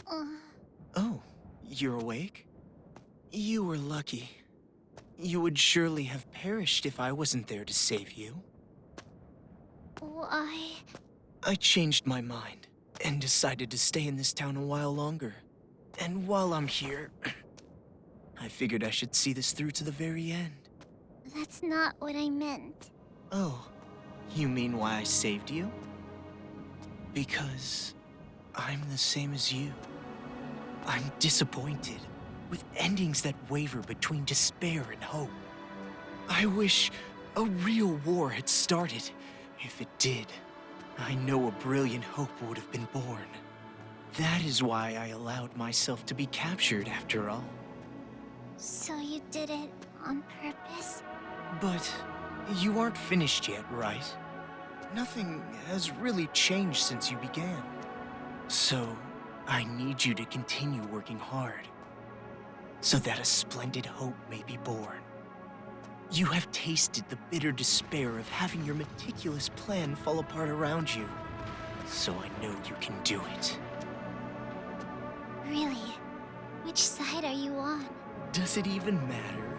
Oh, you're awake? You were lucky. You would surely have perished if I wasn't there to save you. Why? I changed my mind and decided to stay in this town a while longer. And while I'm here, I figured I should see this through to the very end. That's not what I meant. Oh, you mean why I saved you? Because I'm the same as you. I'm disappointed, with endings that waver between despair and hope. I wish a real war had started. If it did, I know a brilliant hope would have been born. That is why I allowed myself to be captured after all. So you did it on purpose? But you aren't finished yet, right? Nothing has really changed since you began. So, I need you to continue working hard, so that a splendid hope may be born. You have tasted the bitter despair of having your meticulous plan fall apart around you, so I know you can do it. Really? Which side are you on? Does it even matter?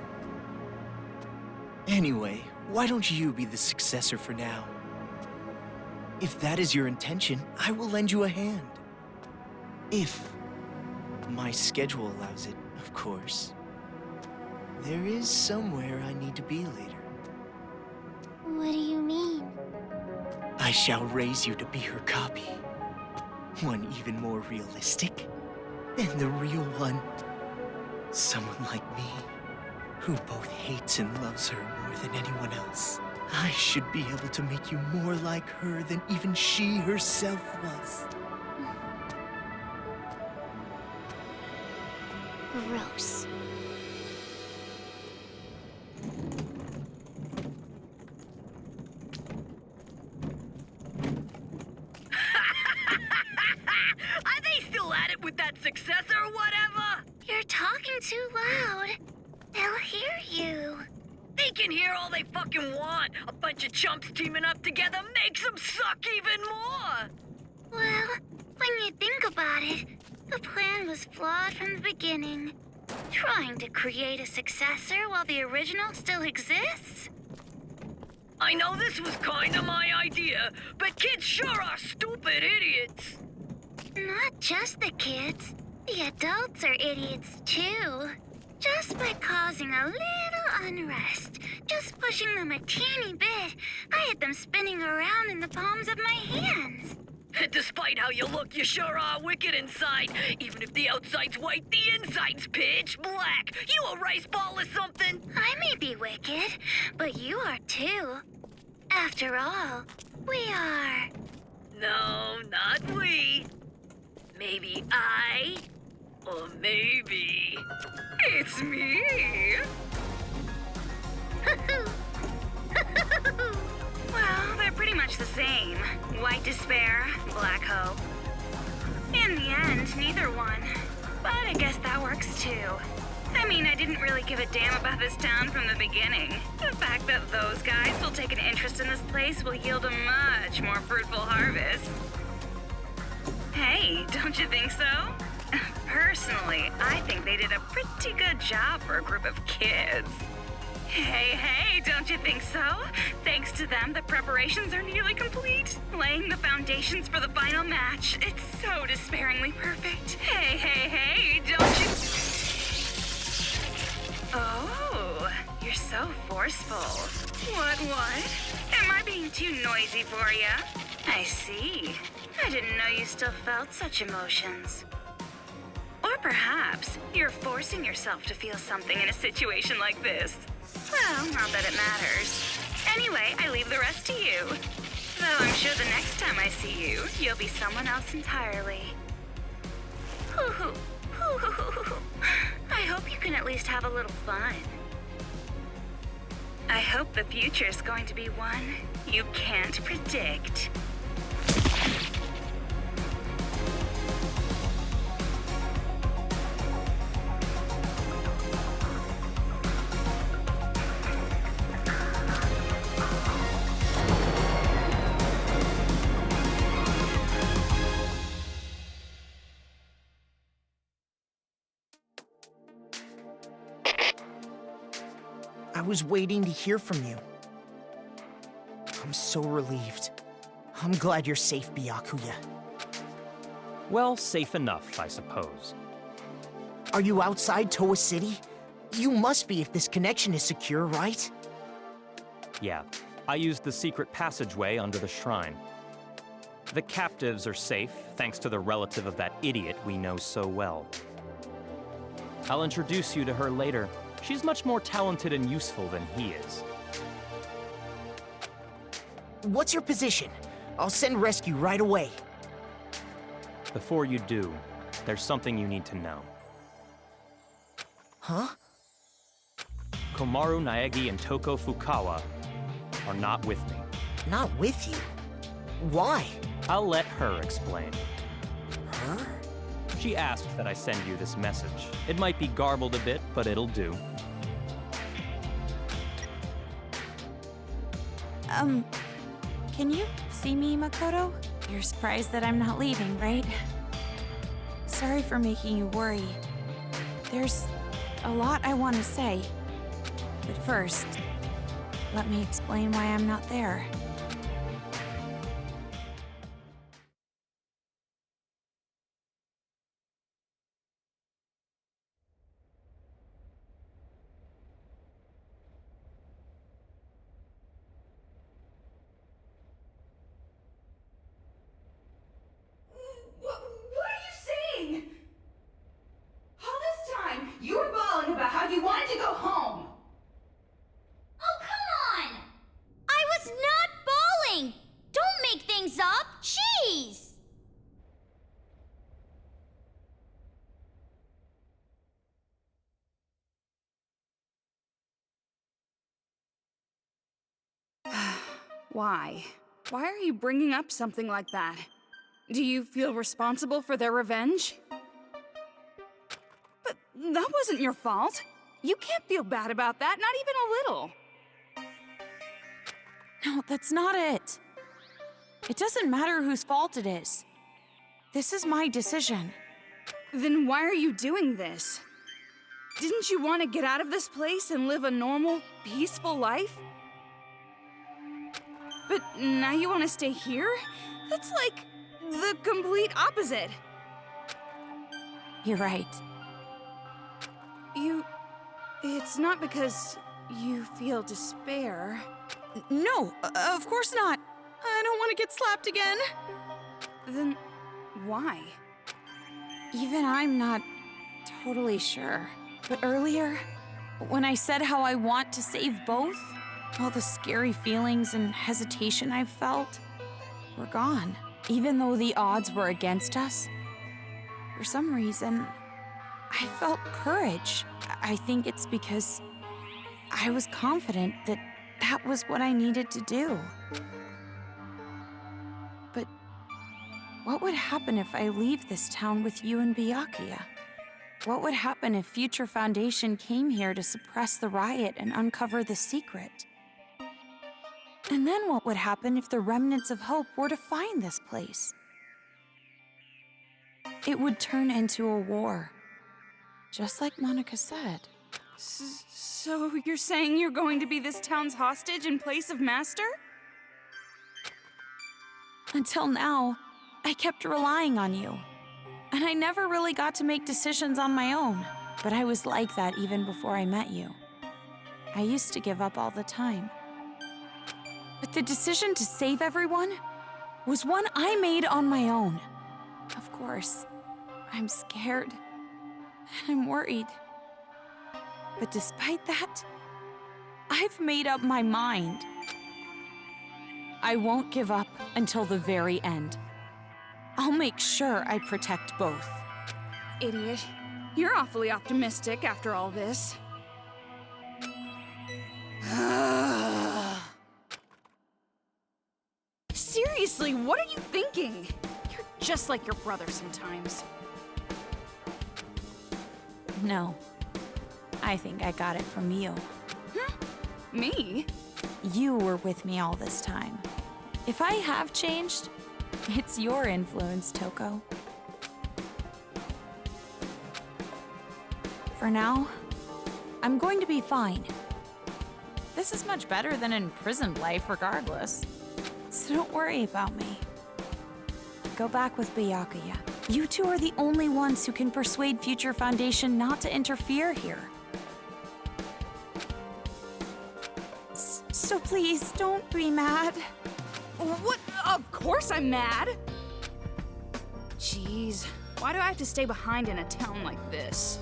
Anyway, why don't you be the successor for now? If that is your intention, I will lend you a hand. If my schedule allows it, of course. There is somewhere I need to be later. What do you mean? I shall raise you to be her copy. One even more realistic than the real one. Someone like me, who both hates and loves her more than anyone else. I should be able to make you more like her than even she herself was. Gross. Are they still at it with that successor or whatever? You're talking too loud. They'll hear you. They can hear all they fucking want. A bunch of chumps teaming up together makes them suck even more. Well, when you think about it, the plan was flawed from the beginning. Trying to create a successor while the original still exists? I know this was kinda my idea, but kids sure are stupid idiots. Not just the kids. The adults are idiots too. Just by causing a little unrest, just pushing them a teeny bit, I had them spinning around in the palms of my hands. Despite how you look, you sure are wicked inside. Even if the outside's white, the inside's pitch black. You a rice ball or something? I may be wicked, but you are too. After all, we are. No, not we. Maybe I, or maybe it's me. Well, they're pretty much the same. White despair, black hope. In the end, neither one. But I guess that works too. I mean, I didn't really give a damn about this town from the beginning. The fact that those guys will take an interest in this place will yield a much more fruitful harvest. Hey, don't you think so? Personally, I think they did a pretty good job for a group of kids. Hey, don't you think so? Thanks to them, the preparations are nearly complete. Laying the foundations for the final match. It's so despairingly perfect. Hey, don't you... Oh, you're so forceful. What? Am I being too noisy for ya? I see. I didn't know you still felt such emotions. Or perhaps you're forcing yourself to feel something in a situation like this. Well, not that it matters. Anyway, I leave the rest to you. Though I'm sure the next time I see you, you'll be someone else entirely. I hope you can at least have a little fun. I hope the future's going to be one you can't predict. I was waiting to hear from you. I'm so relieved. I'm glad you're safe, Byakuya. Well, safe enough, I suppose. Are you outside Toa City? You must be if this connection is secure, right? Yeah, I used the secret passageway under the shrine. The captives are safe, thanks to the relative of that idiot we know so well. I'll introduce you to her later. She's much more talented and useful than he is. What's your position? I'll send rescue right away. Before you do, there's something you need to know. Huh? Komaru Naegi and Toko Fukawa are not with me. Not with you? Why? I'll let her explain. Her? She asked that I send you this message. It might be garbled a bit, but it'll do. Can you see me, Makoto? You're surprised that I'm not leaving, right? Sorry for making you worry. There's a lot I want to say. But first, let me explain why I'm not there. What are you saying? All this time, you were bawling about how you wanted to go home. Oh, come on! I was not bawling! Don't make things up! Jeez! Why? Why are you bringing up something like that? Do you feel responsible for their revenge? But that wasn't your fault. You can't feel bad about that, not even a little. No, that's not it. It doesn't matter whose fault it is. This is my decision. Then why are you doing this? Didn't you want to get out of this place and live a normal, peaceful life? But now you want to stay here? That's like the complete opposite. You're right. It's not because you feel despair. No, of course not. I don't want to get slapped again. Then why? Even I'm not totally sure. But earlier, when I said how I want to save both, all the scary feelings and hesitation I've felt were gone. Even though the odds were against us, for some reason, I felt courage. I think it's because I was confident that that was what I needed to do. But what would happen if I leave this town with you and Byakuya? What would happen if Future Foundation came here to suppress the riot and uncover the secret? And then what would happen if the remnants of hope were to find this place? It would turn into a war, just like Monica said. So you're saying you're going to be this town's hostage in place of Master? Until now, I kept relying on you. And I never really got to make decisions on my own. But I was like that even before I met you. I used to give up all the time. But the decision to save everyone was one I made on my own. Of course, I'm scared. And I'm worried. But despite that, I've made up my mind. I won't give up until the very end. I'll make sure I protect both. Idiot. You're awfully optimistic after all this. Seriously, what are you thinking? You're just like your brother sometimes. No. I think I got it from you. Me? You were with me all this time. If I have changed, it's your influence, Toko. For now, I'm going to be fine. This is much better than imprisoned life regardless. So don't worry about me. Go back with Byakuya. You two are the only ones who can persuade Future Foundation not to interfere here. So please, don't be mad. What? Of course I'm mad! Jeez, why do I have to stay behind in a town like this?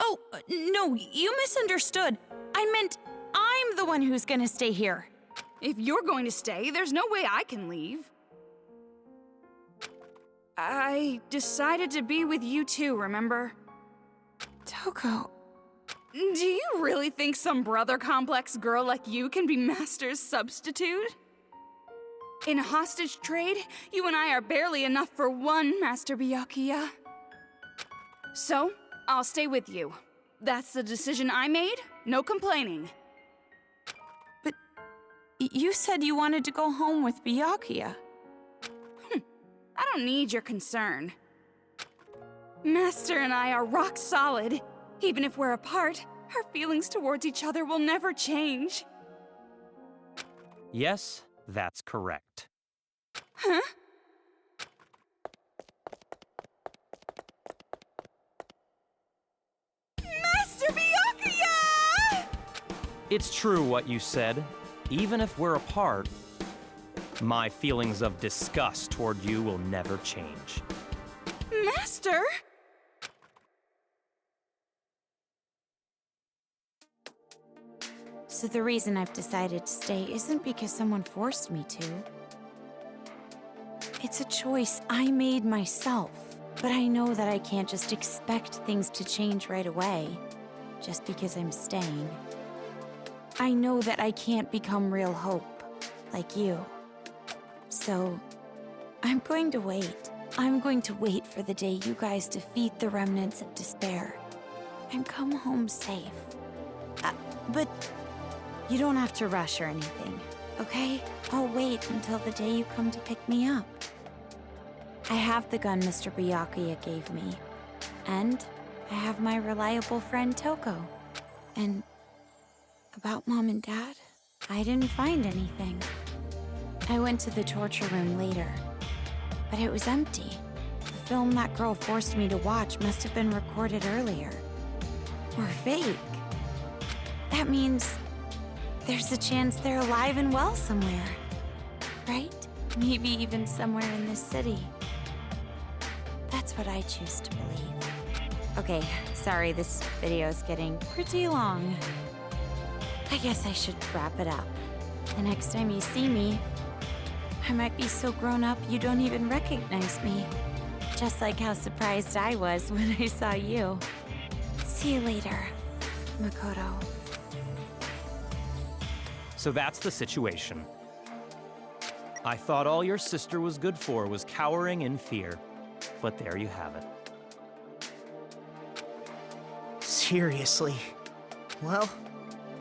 Oh, no, you misunderstood. I meant I'm the one who's gonna stay here. If you're going to stay, there's no way I can leave. I decided to be with you too, remember? Toko. Do you really think some brother complex girl like you can be Master's substitute? In a hostage trade, you and I are barely enough for one, Master Byakuya. So, I'll stay with you. That's the decision I made, no complaining. But you said you wanted to go home with Byakuya. I don't need your concern. Master and I are rock solid. Even if we're apart, our feelings towards each other will never change. Yes, that's correct. Huh? Master Byakuya! It's true what you said. Even if we're apart, my feelings of disgust toward you will never change. Master? So the reason I've decided to stay isn't because someone forced me to. It's a choice I made myself. But I know that I can't just expect things to change right away, just because I'm staying. I know that I can't become real hope, like you. So, I'm going to wait. I'm going to wait for the day you guys defeat the remnants of despair and come home safe. But you don't have to rush or anything, okay? I'll wait until the day you come to pick me up. I have the gun Mr. Byakuya gave me, and I have my reliable friend Toko. And about Mom and Dad, I didn't find anything. I went to the torture room later, but it was empty. The film that girl forced me to watch must have been recorded earlier. Or fake. That means there's a chance they're alive and well somewhere. Right? Maybe even somewhere in this city. That's what I choose to believe. Okay, sorry, this video is getting pretty long. I guess I should wrap it up. The next time you see me, I might be so grown up you don't even recognize me. Just like how surprised I was when I saw you. See you later, Makoto. So that's the situation. I thought all your sister was good for was cowering in fear. But there you have it. Seriously. Well,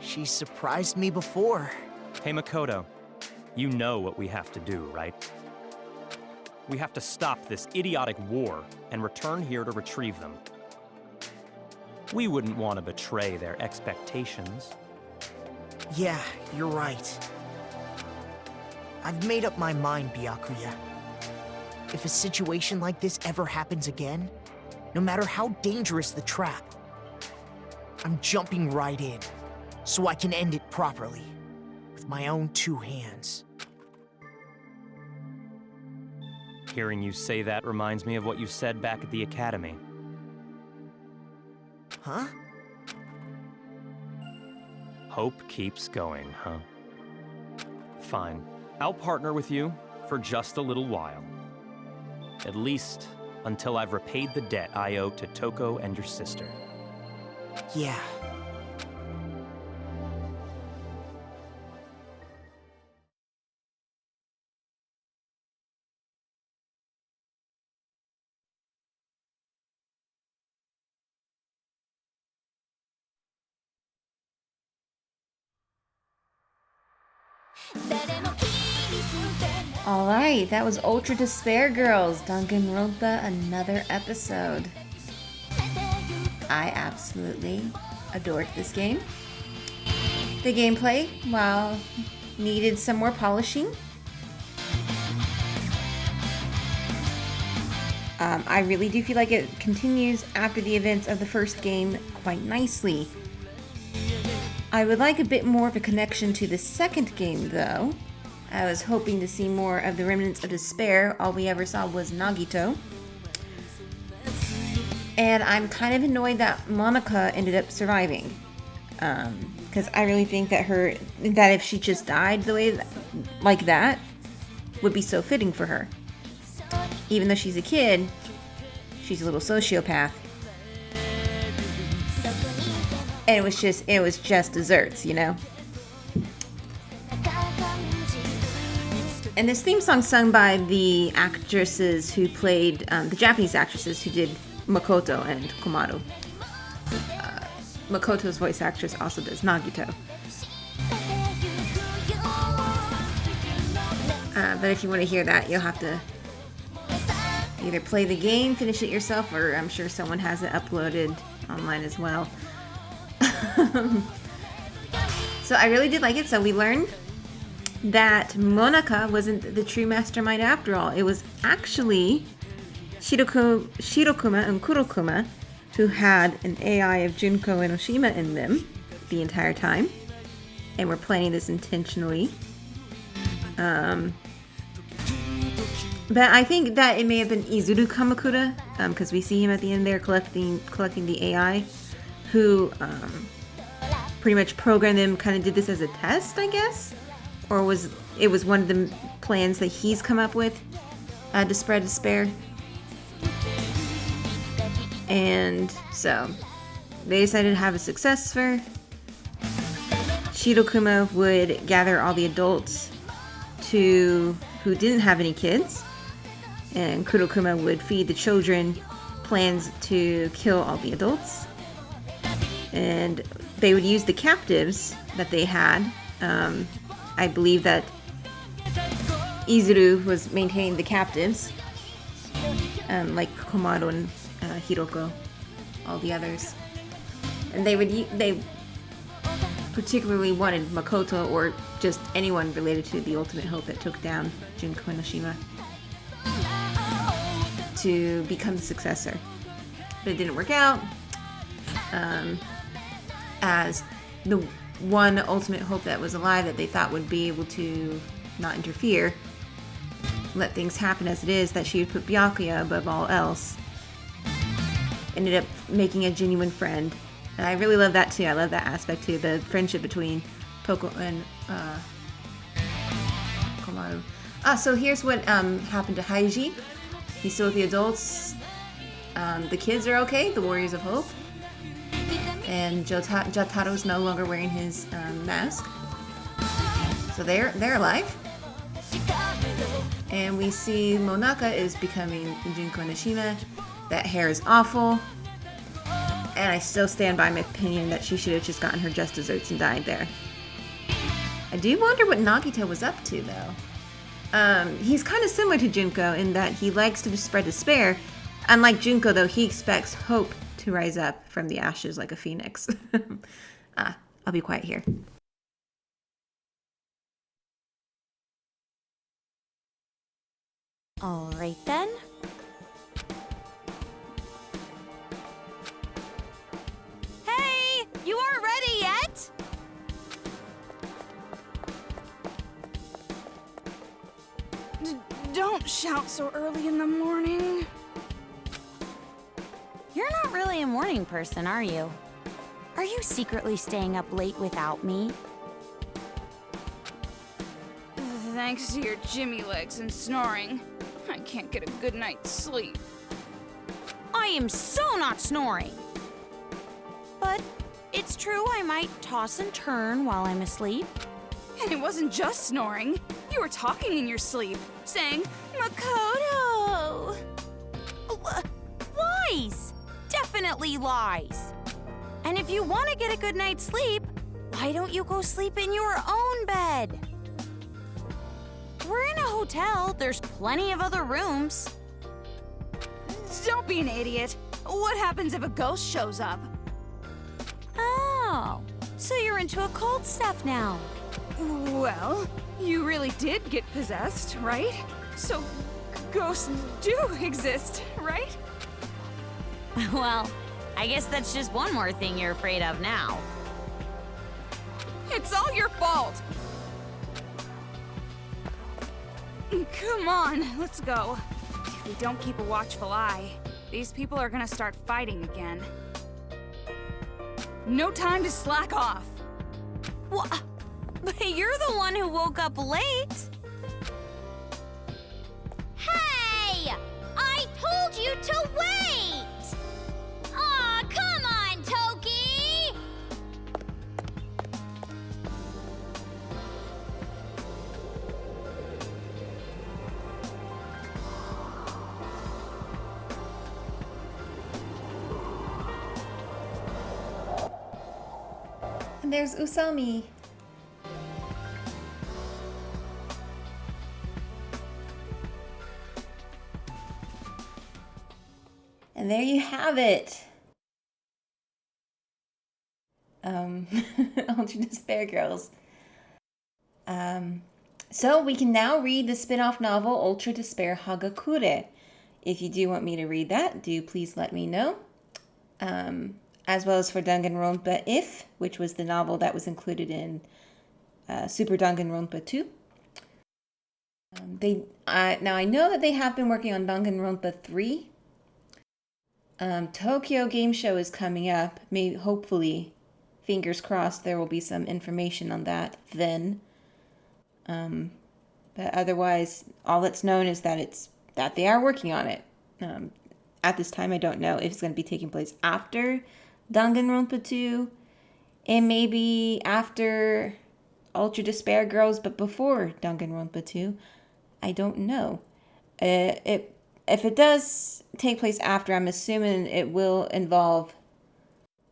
she surprised me before. Hey, Makoto, you know what we have to do, right? We have to stop this idiotic war and return here to retrieve them. We wouldn't want to betray their expectations. Yeah, you're right. I've made up my mind, Byakuya. If a situation like this ever happens again, no matter how dangerous the trap, I'm jumping right in, so I can end it properly, with my own two hands. Hearing you say that reminds me of what you said back at the academy. Huh? Hope keeps going, huh? Fine. I'll partner with you for just a little while. At least until I've repaid the debt I owe to Toko and your sister. Yeah. Alright, that was Ultra Despair Girls, Danganronpa, another episode. I absolutely adored this game. The gameplay, while needed some more polishing, I really do feel like it continues after the events of the first game quite nicely. I would like a bit more of a connection to the second game, though. I was hoping to see more of the remnants of despair. All we ever saw was Nagito. And I'm kind of annoyed that Monica ended up surviving. Because I really think that if she just died the way like that, would be so fitting for her. Even though she's a kid, she's a little sociopath. And it was just desserts, you know? And this theme song sung by the actresses who played, the Japanese actresses who did Makoto and Komaru. Makoto's voice actress also does Nagito. But if you want to hear that, you'll have to either play the game, finish it yourself, or I'm sure someone has it uploaded online as well. So I really did like it. So we learned that Monica wasn't the true mastermind after all. It was actually Shirokuma and Kurokuma who had an AI of Junko and Oshima in them the entire time, and were planning this intentionally. But I think that it may have been Izuru Kamakura, because we see him at the end there collecting the AI, who pretty much programmed them, kind of did this as a test, I guess? Or was one of the plans that he's come up with to spread despair? And so they decided to have a successor. Shirokuma would gather all the adults who didn't have any kids, and Kurokuma would feed the children plans to kill all the adults. And they would use the captives that they had. I believe that Izuru was maintaining the captives, like Komaru and Hiroko, all the others. And they particularly wanted Makoto, or just anyone related to the Ultimate Hope that took down Junko and Oshima, to become the successor. But it didn't work out, as the one Ultimate Hope that was alive that they thought would be able to not interfere, let things happen as it is, that she would put Byakuya above all else, ended up making a genuine friend. And I really love that too. I love that aspect too, the friendship between Poko and Komaru. So here's what happened to Haiji. He's still with the adults. The kids are okay, the Warriors of Hope. And Jotaro's no longer wearing his mask. So they're alive. And we see Monaka is becoming Junko and Oshima. That hair is awful. And I still stand by my opinion that she should have just gotten her just desserts and died there. I do wonder what Nagito was up to, though. He's kind of similar to Junko in that he likes to spread despair. Unlike Junko, though, he expects hope to rise up from the ashes like a phoenix. I'll be quiet here. All right then. Hey, you aren't ready yet? Don't shout so early in the morning. You're not really a morning person, are you? Are you secretly staying up late without me? Thanks to your Jimmy legs and snoring, I can't get a good night's sleep. I am so not snoring. But it's true I might toss and turn while I'm asleep. And it wasn't just snoring. You were talking in your sleep, saying, Makoto! Lies! Definitely lies. And if you want to get a good night's sleep, why don't you go sleep in your own bed? We're in a hotel. There's plenty of other rooms. Don't be an idiot. What happens if a ghost shows up? Oh, so you're into occult stuff now. Well, you really did get possessed, right? So, ghosts do exist, right? Well, I guess that's just one more thing you're afraid of now. It's all your fault! Come on, let's go. If we don't keep a watchful eye, these people are gonna start fighting again. No time to slack off! What? But you're the one who woke up late. Hey! I told you to wait! Aw, come on, Toki! And there's Usami. And there you have it. Ultra Despair Girls. So we can now read the spin-off novel Ultra Despair Hagakure. If you do want me to read that, do please let me know. As well as for Danganronpa If, which was the novel that was included in Super Danganronpa 2. Now I know that they have been working on Danganronpa 3. Tokyo Game Show is coming up. Maybe, hopefully, fingers crossed, there will be some information on that then. But otherwise, all that's known is that they are working on it. At this time, I don't know if it's going to be taking place after Danganronpa 2. It may be after Ultra Despair Girls, but before Danganronpa 2. I don't know. If it does take place after, I'm assuming it will involve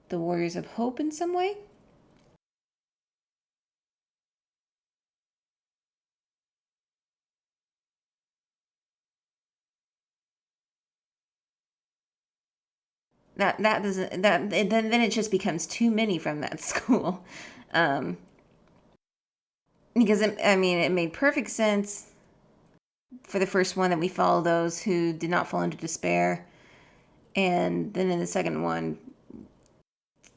the Warriors of Hope in some way. Then it just becomes too many from that school, because it made perfect sense for the first one that we follow those who did not fall into despair, and then in the second one,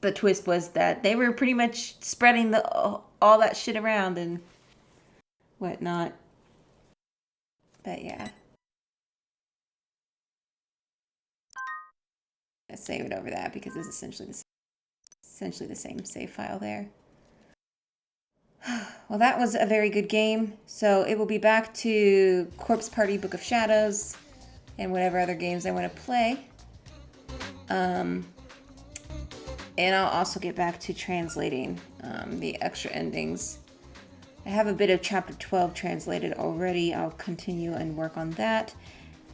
the twist was that they were pretty much spreading all that shit around and whatnot. But yeah. I save it over that because it's essentially the same save file there. Well, that was a very good game. So it will be back to Corpse Party Book of Shadows and whatever other games I want to play. And I'll also get back to translating the extra endings. I have a bit of Chapter 12 translated already. I'll continue and work on that.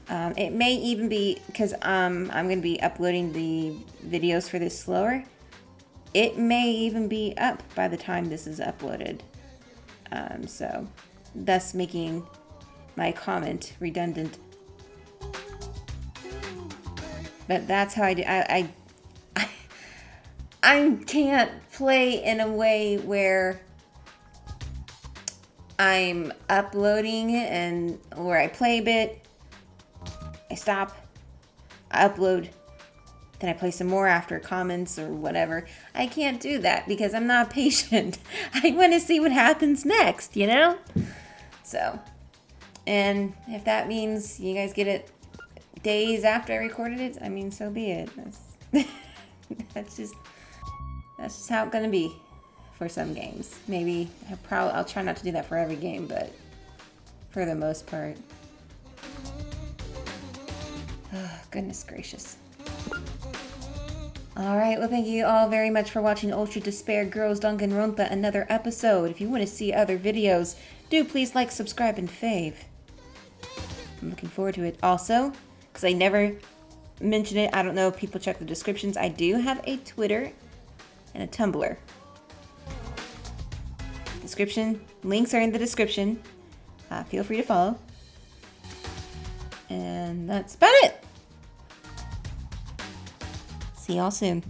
It may even be, because I'm going to be uploading the videos for this slower, it may even be up by the time this is uploaded. So, thus making my comment redundant. But that's how I do. I can't play in a way where I'm uploading and where I play a bit, I stop, I upload, then I play some more after comments or whatever. I can't do that because I'm not patient. I want to see what happens next, you know? So, and if that means you guys get it days after I recorded it, I mean, so be it. That's just how it's gonna be for some games. Maybe I'll try not to do that for every game, but for the most part. Oh, goodness gracious. Alright, well thank you all very much for watching Ultra Despair Girls Danganronpa, another episode. If you want to see other videos, do please like, subscribe, and fave. I'm looking forward to it. Also, because I never mention it, I don't know if people check the descriptions, I do have a Twitter and a Tumblr. Links are in the description. Feel free to follow. And that's about it. See y'all soon.